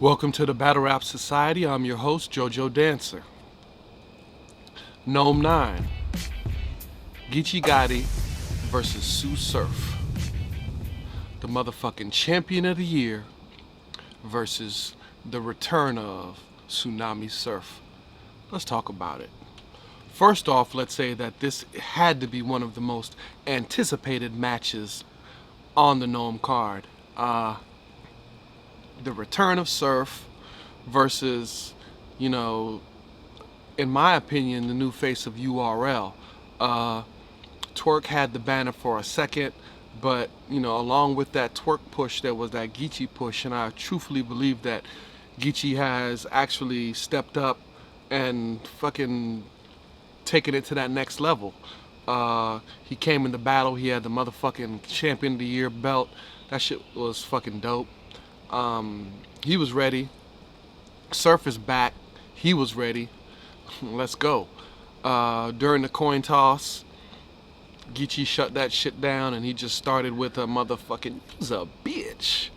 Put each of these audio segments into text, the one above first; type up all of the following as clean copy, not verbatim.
Welcome to the Battlerap Society. I'm your host, JoJodancer. Nome 9. Geechi Gotti versus Surf. The motherfucking champion of the year versus the return of TSUNAMI SURF. Let's talk about it. First off, let's say that this had to be one of the most anticipated matches on the Nome card. The return of Surf versus, in my opinion, the new face of URL. Twerk had the banner for a second, but, along with that Twerk push, there was that Geechi push, and I truthfully believe that Geechi has actually stepped up and fucking taken it to that next level. He came into battle, he had the motherfucking champion of the year belt. That shit was fucking dope. He was ready. Surf is back. He was ready. Let's go. During the coin toss, Geechi shut that shit down and he just started with a motherfucking, he's a bitch.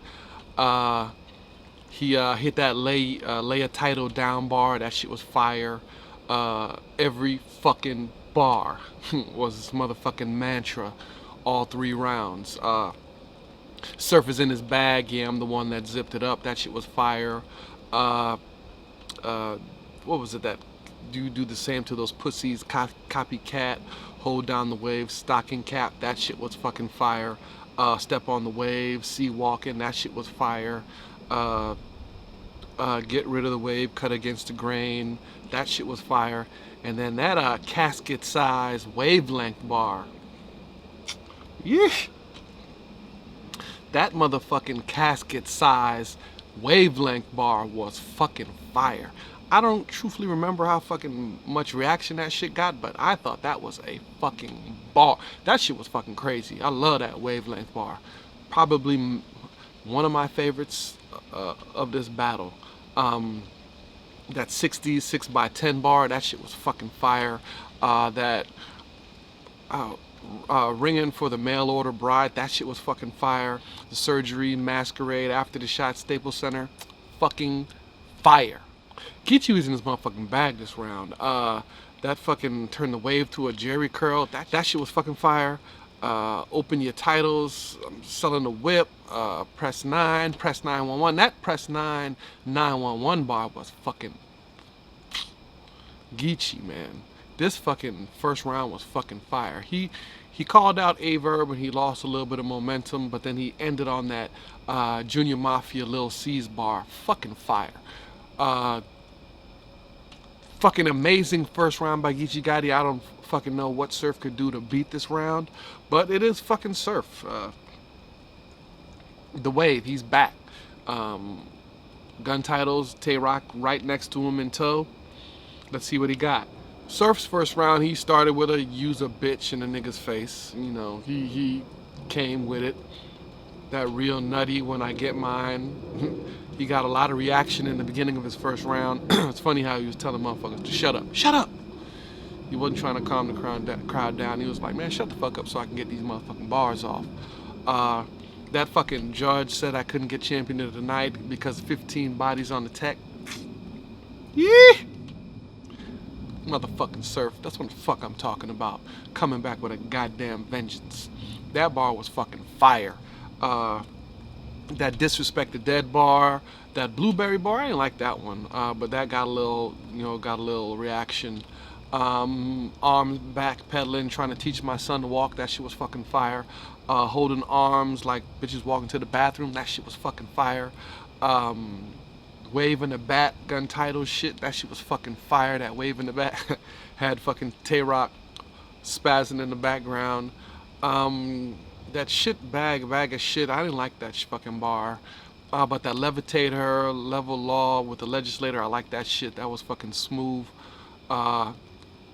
He hit that lay a title down bar. That shit was fire. Every fucking bar was this motherfucking mantra all 3 rounds. Surf is in his bag. Yeah, I'm the one that zipped it up. That shit was fire. What was it that you do the same to those pussies? Copycat, hold down the wave, stocking cap. That shit was fucking fire. Step on the wave, sea walking. That shit was fire. Get rid of the wave, cut against the grain. That shit was fire. And then that casket size wavelength bar. Yeah. That motherfucking casket size wavelength bar was fucking fire. I don't truthfully remember how fucking much reaction that shit got, but I thought that was a fucking bar. That shit was fucking crazy. I love that wavelength bar. Probably one of my favorites of this battle. That 60 6x10 bar, that shit was fucking fire. Ringing for the mail order bride, that shit was fucking fire. The surgery masquerade after the shot Staples Center, fucking fire. Geechi was in his motherfucking bag this round. That fucking turn the wave to a Jerry curl, that shit was fucking fire. Open your titles, selling the whip, press 9, press 911. That press 9 911 bar was fucking Geechi, man. This fucking first round was fucking fire. He called out Averb and he lost a little bit of momentum, but then he ended on that Junior Mafia Lil C's bar. Fucking fire. Fucking amazing first round by Geechi Gotti. I don't fucking know what Surf could do to beat this round, but it is fucking Surf. The wave, he's back. Gun titles, Tay-Rock right next to him in tow. Let's see what he got. Surf's first round, he started with a use a bitch in the nigga's face. He came with it. That real nutty when I get mine. He got a lot of reaction in the beginning of his first round. It's funny how he was telling motherfuckers to shut up. Shut up! He wasn't trying to calm the crowd down. He was like, man, shut the fuck up so I can get these motherfucking bars off. That fucking judge said I couldn't get champion of the night because 15 bodies on the tech. Yeah! Motherfucking Surf, that's what the fuck I'm talking about. Coming back with a goddamn vengeance. That bar was fucking fire. That Disrespect the Dead bar, that Blueberry bar, I didn't like that one, but that got a little reaction. Arms back pedaling, trying to teach my son to walk, that shit was fucking fire. Holding arms like bitches walking to the bathroom, that shit was fucking fire. Waving the bat gun title shit, that shit was fucking fire. That wave in the back had fucking Tay-Rock spazzing in the background. That shit bag of shit, I didn't like that fucking bar. But that Levitator, Level Law with the Legislator, I like that shit. That was fucking smooth. Arm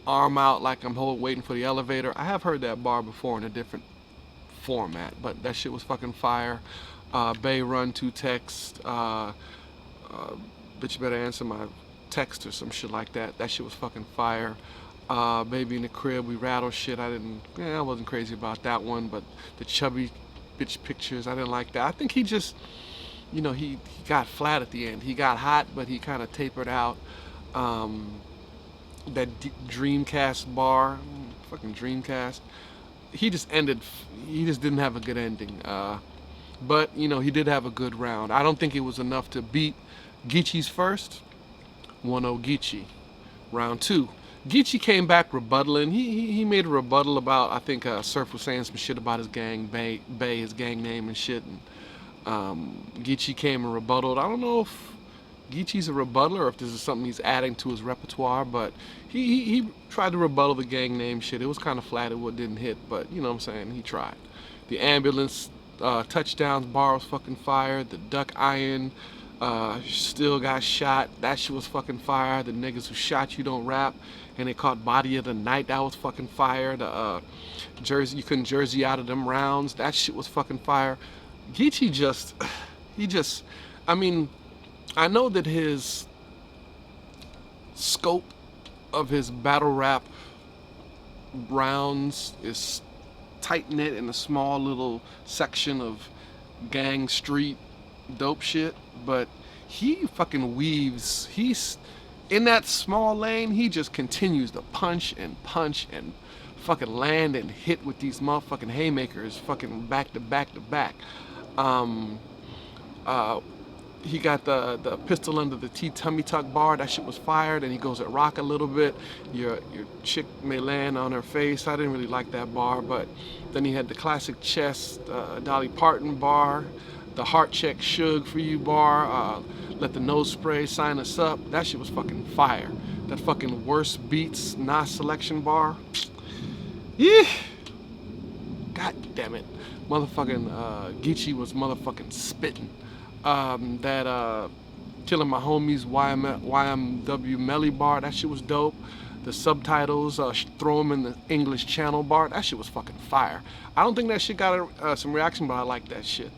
out like I'm waiting for the elevator. I have heard that bar before in a different format, but that shit was fucking fire. Bay Run 2 text. Bitch, you better answer my text or some shit like that. That shit was fucking fire. Baby in the crib, we rattle shit. I wasn't crazy about that one, but the chubby bitch pictures, I didn't like that. I think he just he got flat at the end. He got hot, but he kind of tapered out. Um, Dreamcast bar, fucking Dreamcast. He just ended. He just didn't have a good ending. But he did have a good round. I don't think it was enough to beat Geechi's first. 1-0 Geechi. Round two. Geechi came back rebuttaling. He made a rebuttal about, I think Surf was saying some shit about his gang, Bay, his gang name and shit. And Geechi came and rebutted. I don't know if Geechi's a rebuttaler or if this is something he's adding to his repertoire, but he tried to rebuttal the gang name shit. It was kind of flat. It didn't hit, but you know what I'm saying? He tried. The ambulance touchdowns bar was fucking fire. The duck iron still got shot. That shit was fucking fire. The niggas who shot you don't rap, and they caught body of the night. That was fucking fire. The jersey, you couldn't jersey out of them rounds. That shit was fucking fire. Geechi I mean, I know that his scope of his battle rap rounds is tight knit in a small little section of gang street dope shit, but he fucking weaves. He's in that small lane. He just continues to punch and fucking land and hit with these motherfucking haymakers, fucking back to back to back. He got the pistol under the T tummy tuck bar. That shit was fired, and he goes at rock a little bit. Your chick may land on her face. I didn't really like that bar, but then he had the classic chest Dolly Parton bar, the heart check Suge for you bar, let the nose spray sign us up. That shit was fucking fire. That fucking worst beats Nas selection bar. Yeah. God damn it. Motherfucking Geechi was motherfucking spitting. That Killing My Homies YMW Melly bar, that shit was dope. The subtitles, throw them in the English channel bar, that shit was fucking fire. I don't think that shit got some reaction, but I like that shit.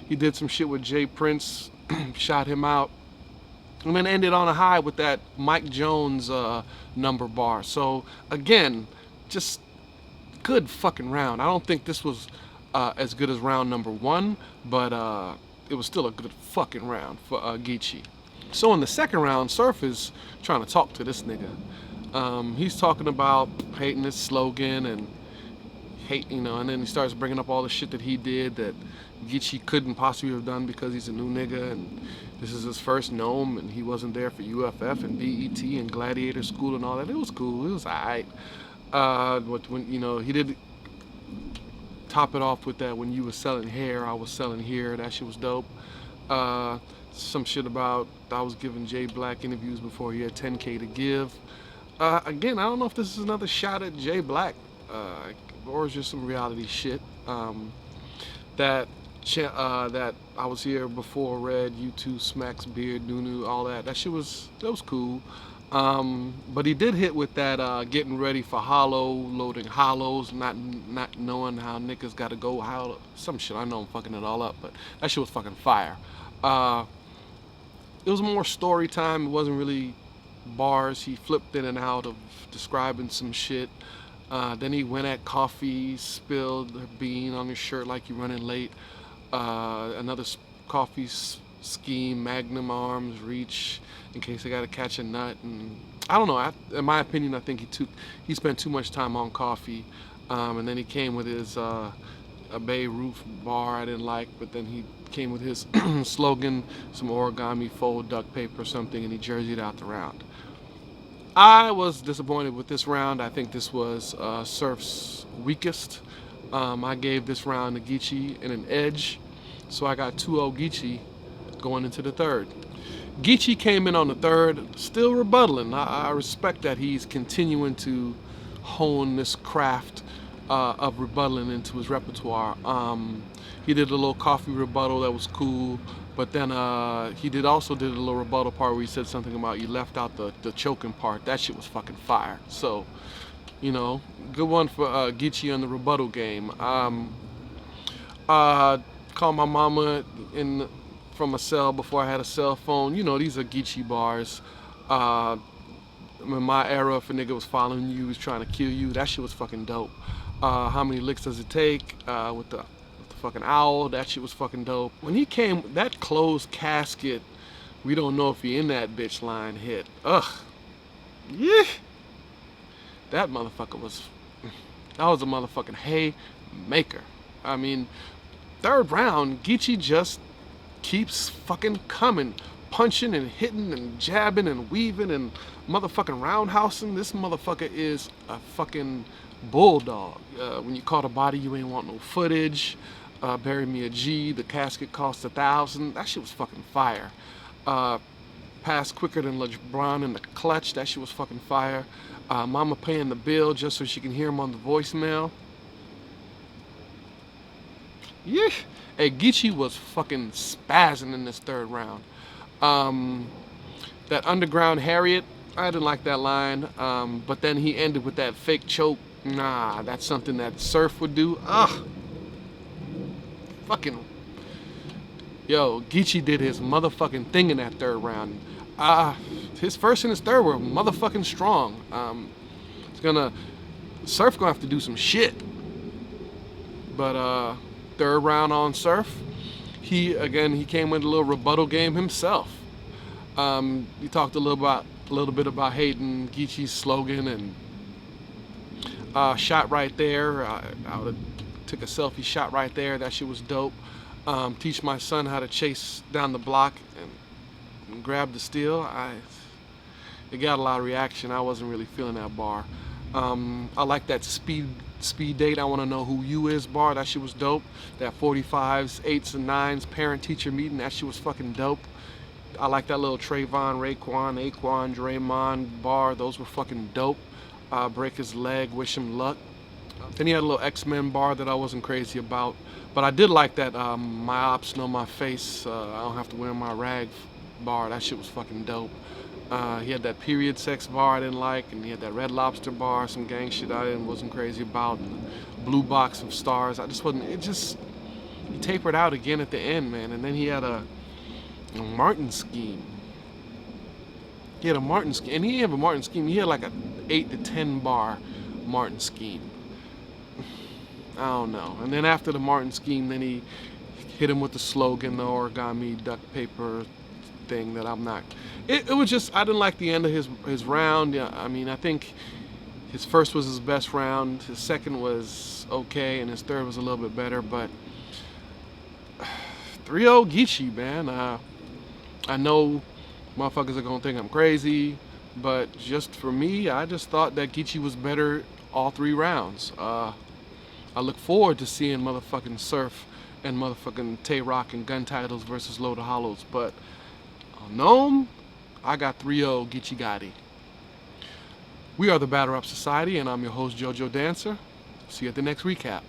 He did some shit with Jay Prince, shot him out, and then ended on a high with that Mike Jones number bar. So again, just good fucking round. I don't think this was as good as round number one, but it was still a good fucking round for Geechi. So in the second round, Surf is trying to talk to this nigga. He's talking about hating his slogan and and then he starts bringing up all the shit that he did that Geechi couldn't possibly have done because he's a new nigga, and this is his first Nome, and he wasn't there for UFF and BET and Gladiator School and all that. It was cool. It was alright. But when he did top it off with that, when you were selling hair, I was selling here. That shit was dope. Some shit about I was giving Jay Black interviews before he had 10K to give. Again, I don't know if this is another shot at Jay Black or it's just some reality shit. That I was here before Red, U2, Smacks, Beard, Nunu, all that. That was cool. But he did hit with that getting ready for hollow, loading hollows, not knowing how niggas gotta go hollow. Some shit, I know I'm fucking it all up, but that shit was fucking fire. It was more story time. It wasn't really bars. He flipped in and out of describing some shit. Then he went at Coffee, spilled a bean on his shirt like you running late. Another Coffee scheme, Magnum arms, reach in case they got to catch a nut. And I don't know. In my opinion, I think he spent too much time on Coffee. And then he came with his a Bay Roof bar I didn't like, but then he came with his slogan, some origami fold duct paper or something, and he jerseyed out the round. I was disappointed with this round. I think this was Surf's weakest. I gave this round to Geechi in an edge, so I got 2-0 Geechi going into the third. Geechi came in on the third, still rebuttaling. I respect that he's continuing to hone this craft of rebuttaling into his repertoire. He did a little Coffee rebuttal that was cool. But then he also did a little rebuttal part where he said something about you left out the choking part. That shit was fucking fire. So, good one for Geechi on the rebuttal game. Called my mama from a cell before I had a cell phone. These are Geechi bars. In my era, if a nigga was following you, was trying to kill you, that shit was fucking dope. How many licks does it take? With the fucking owl. That shit was fucking dope. When he came, that closed casket, we don't know if he in that bitch line hit. Ugh. Yeah. That motherfucker was, that was a motherfucking haymaker. I mean, third round, Geechi just keeps fucking coming. Punching and hitting and jabbing and weaving and motherfucking roundhousing. This motherfucker is a fucking bulldog. When you caught a body, you ain't want no footage. Bury me a G. The casket cost $1,000. That shit was fucking fire. Passed quicker than LeBron in the clutch. That shit was fucking fire. Mama paying the bill just so she can hear him on the voicemail. Yeah. Hey, Geechi was fucking spazzing in this third round. That Underground Harriet, I didn't like that line. But then he ended with that fake choke. Nah, that's something that Surf would do. Ugh. Fucking. Yo, Geechi did his motherfucking thing in that third round. His first and his third were motherfucking strong. Surf gonna have to do some shit. But third round on Surf, he came with a little rebuttal game himself. He talked a little bit about hating Geechi's slogan and shot right there. I would have took a selfie shot right there. That shit was dope. Teach my son how to chase down the block and grab the steal. It got a lot of reaction. I wasn't really feeling that bar. I like that speed date. I want to know who you is bar. That shit was dope. That 45s, 8s, and 9s parent teacher meeting. That shit was fucking dope. I like that little Trayvon, Raekwon, Aquan, Draymond bar. Those were fucking dope. Break his leg, wish him luck. Then he had a little X-Men bar that I wasn't crazy about. But I did like that my ops know my face. I don't have to wear my rag bar. That shit was fucking dope. He had that period sex bar I didn't like, and he had that Red Lobster bar, some gang shit I wasn't crazy about, and blue box of stars. I just wasn't. He tapered out again at the end, man. And then he had a Martin scheme. He had a Martin scheme, and he didn't have a Martin scheme. He had like a 8 to 10 bar Martin scheme. I don't know. And then after the Martin scheme, then he hit him with the slogan, the origami duct paper thing that I'm not. It was just, I didn't like the end of his round. Yeah, I mean, I think his first was his best round. His second was okay, and his third was a little bit better. But 3-0 Geechi, man. I know motherfuckers are gonna think I'm crazy, but just for me, I just thought that Geechi was better all 3 rounds. I look forward to seeing motherfucking Surf and motherfucking Tay-Rock and Gun Titles versus Loaded Hollows, but on Nome, I got 3-0 Geechi Gotti. We are the Battlerap Society, and I'm your host, JoJo Dancer. See you at the next recap.